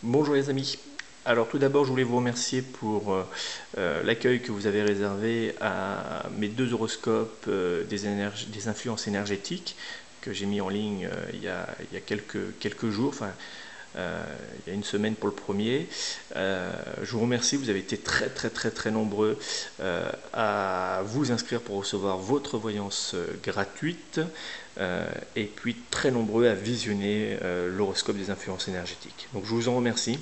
Bonjour les amis. Alors tout d'abord, je voulais vous remercier pour l'accueil que vous avez réservé à mes deux horoscopes des influences énergétiques que j'ai mis en ligne il y a quelques jours, il y a une semaine pour le premier. Je vous remercie, vous avez été très nombreux à vous inscrire pour recevoir votre voyance gratuite et puis très nombreux à visionner l'horoscope des influences énergétiques. Donc je vous en remercie.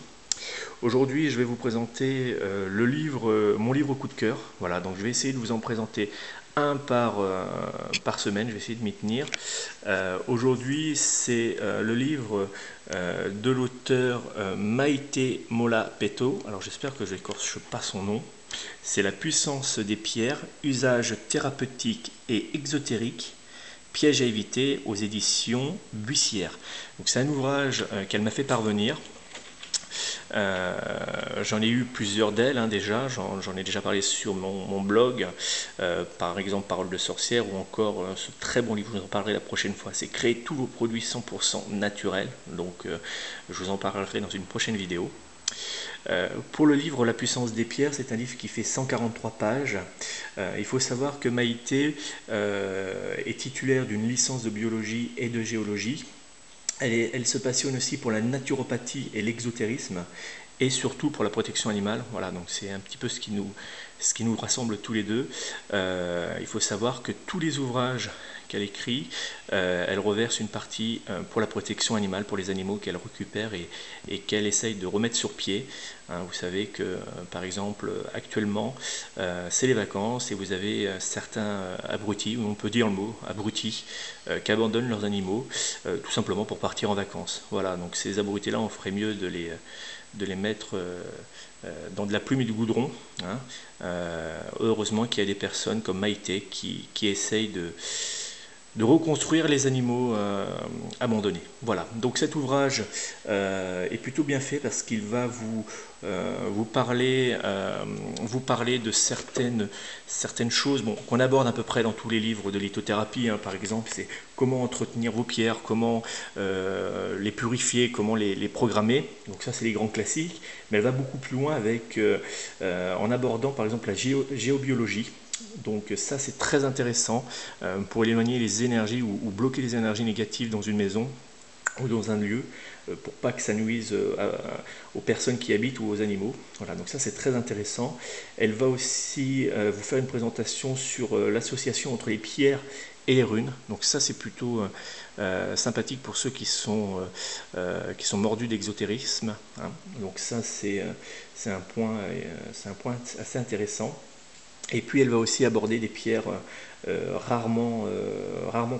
Aujourd'hui, je vais vous présenter mon livre coup de cœur. Voilà, donc je vais essayer de vous en présenter un par semaine, je vais essayer de m'y tenir. Aujourd'hui, c'est le livre de l'auteur Maite Mola Peto. Alors j'espère que je n'écorche pas son nom. C'est La puissance des pierres, usage thérapeutique et exotérique, piège à éviter aux éditions Bussière. Donc c'est un ouvrage qu'elle m'a fait parvenir. J'en ai eu plusieurs d'elles déjà, j'en ai déjà parlé sur mon blog, par exemple Parole de sorcière ou encore ce très bon livre, je vous en parlerai la prochaine fois, c'est Créer tous vos produits 100% naturels, donc je vous en parlerai dans une prochaine vidéo. Pour le livre La puissance des pierres, c'est un livre qui fait 143 pages. Il faut savoir que Maïté est titulaire d'une licence de biologie et de géologie. Elle se passionne aussi pour la naturopathie et l'exotérisme et surtout pour la protection animale. Voilà, donc c'est un petit peu ce qui nous rassemble tous les deux. Il faut savoir que tous les ouvrages qu'elle écrit, elle reverse une partie pour la protection animale, pour les animaux qu'elle récupère et qu'elle essaye de remettre sur pied. Vous savez que, par exemple, actuellement, c'est les vacances et vous avez certains abrutis, on peut dire le mot, abrutis, qui abandonnent leurs animaux tout simplement pour partir en vacances. Voilà, donc ces abrutis-là, on ferait mieux de les mettre dans de la plume et du goudron. Heureusement qu'il y a des personnes comme Maïté qui essayent de reconstruire les animaux abandonnés. Voilà, donc cet ouvrage est plutôt bien fait parce qu'il va vous parler de certaines choses qu'on aborde à peu près dans tous les livres de lithothérapie. Par exemple, c'est comment entretenir vos pierres, comment les purifier, comment les programmer. Donc ça, c'est les grands classiques. Mais elle va beaucoup plus loin en abordant par exemple la géobiologie. Donc ça c'est très intéressant pour éloigner les énergies ou bloquer les énergies négatives dans une maison ou dans un lieu pour pas que ça nuise aux personnes qui y habitent ou aux animaux. Voilà, donc ça c'est très intéressant. Elle va aussi vous faire une présentation sur l'association entre les pierres et les runes. Donc ça c'est plutôt sympathique pour ceux qui sont mordus d'exotérisme. Donc ça c'est un point assez intéressant. Et puis elle va aussi aborder des pierres rarement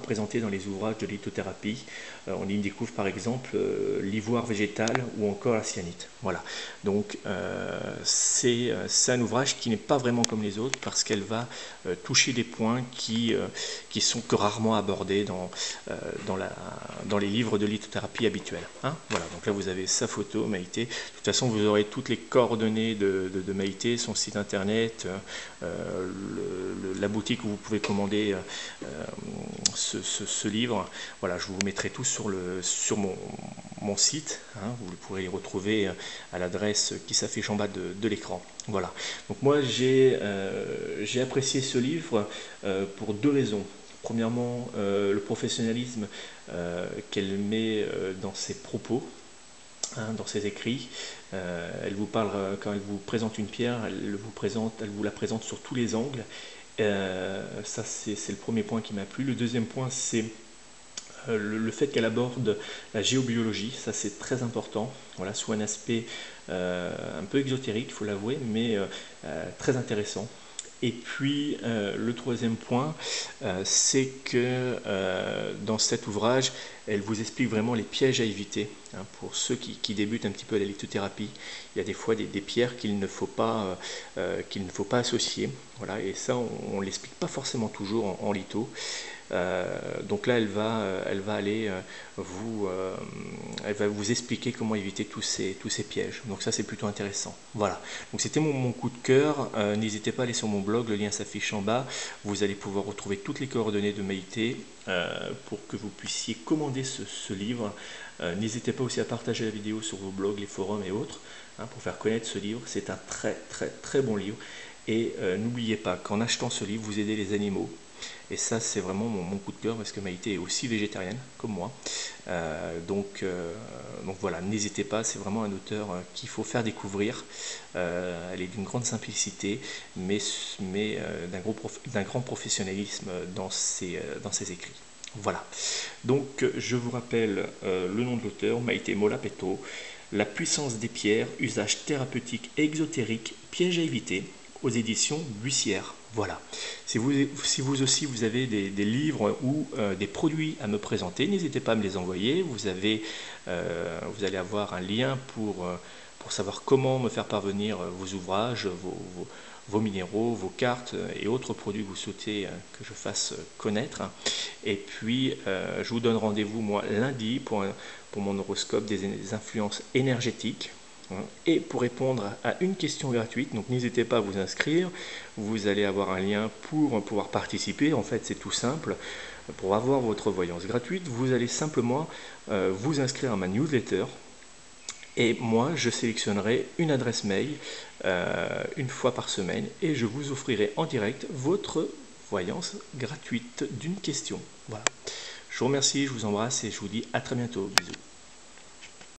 présentées dans les ouvrages de lithothérapie. On y découvre par exemple l'ivoire végétal ou encore la cyanite. Voilà. Donc c'est un ouvrage qui n'est pas vraiment comme les autres parce qu'elle va toucher des points qui sont que rarement abordés dans les livres de lithothérapie habituels. Voilà. Donc là vous avez sa photo, Maïté. De toute façon vous aurez toutes les coordonnées de Maïté, son site internet, la boutique où vous pouvez commander ce livre. Voilà, je vous mettrai tout sur mon site. Vous pourrez les retrouver à l'adresse qui s'affiche en bas de l'écran. Voilà. Donc moi j'ai apprécié ce livre pour deux raisons. Premièrement, le professionnalisme qu'elle met dans ses propos, dans ses écrits. Elle vous parle, quand elle vous présente une pierre, elle vous la présente sur tous les angles. Ça c'est le premier point qui m'a plu. Le deuxième point c'est le fait qu'elle aborde la géobiologie, ça c'est très important, voilà, sous un aspect un peu exotérique, il faut l'avouer, mais très intéressant. Et puis le troisième point, c'est que dans cet ouvrage, elle vous explique vraiment les pièges à éviter. Pour ceux qui débutent un petit peu à la lithothérapie, il y a des fois des pierres qu'il ne faut pas associer. Voilà, et ça, on ne l'explique pas forcément toujours en litho. Donc là, elle va aller elle va vous expliquer comment éviter tous ces pièges. Donc ça, c'est plutôt intéressant. Voilà. Donc c'était mon coup de cœur. N'hésitez pas à aller sur mon blog, le lien s'affiche en bas. Vous allez pouvoir retrouver toutes les coordonnées de Maïté pour que vous puissiez commander ce livre N'hésitez pas aussi à partager la vidéo sur vos blogs, les forums et autres, hein, pour faire connaître ce livre. C'est un très bon livre. Et n'oubliez pas qu'en achetant ce livre, vous aidez les animaux. Et ça, c'est vraiment mon coup de cœur parce que Maïté est aussi végétarienne, comme moi. Donc voilà, n'hésitez pas, c'est vraiment un auteur qu'il faut faire découvrir. Elle est d'une grande simplicité, mais d'un grand professionnalisme dans ses écrits. Voilà, donc je vous rappelle le nom de l'auteur, Maïté Molapeto, La puissance des pierres, usage thérapeutique et exotérique, piège à éviter, aux éditions Bussière. Voilà. Si vous aussi vous avez des livres ou des produits à me présenter, n'hésitez pas à me les envoyer. Vous allez avoir un lien pour savoir comment me faire parvenir vos ouvrages, vos minéraux, vos cartes et autres produits que vous souhaitez que je fasse connaître. Et puis, je vous donne rendez-vous moi lundi pour mon horoscope des influences énergétiques. Et pour répondre à une question gratuite, donc n'hésitez pas à vous inscrire, vous allez avoir un lien pour pouvoir participer. En fait, c'est tout simple. Pour avoir votre voyance gratuite, vous allez simplement vous inscrire à ma newsletter. Et moi, je sélectionnerai une adresse mail une fois par semaine et je vous offrirai en direct votre voyance gratuite d'une question. Voilà. Je vous remercie, je vous embrasse et je vous dis à très bientôt. Bisous.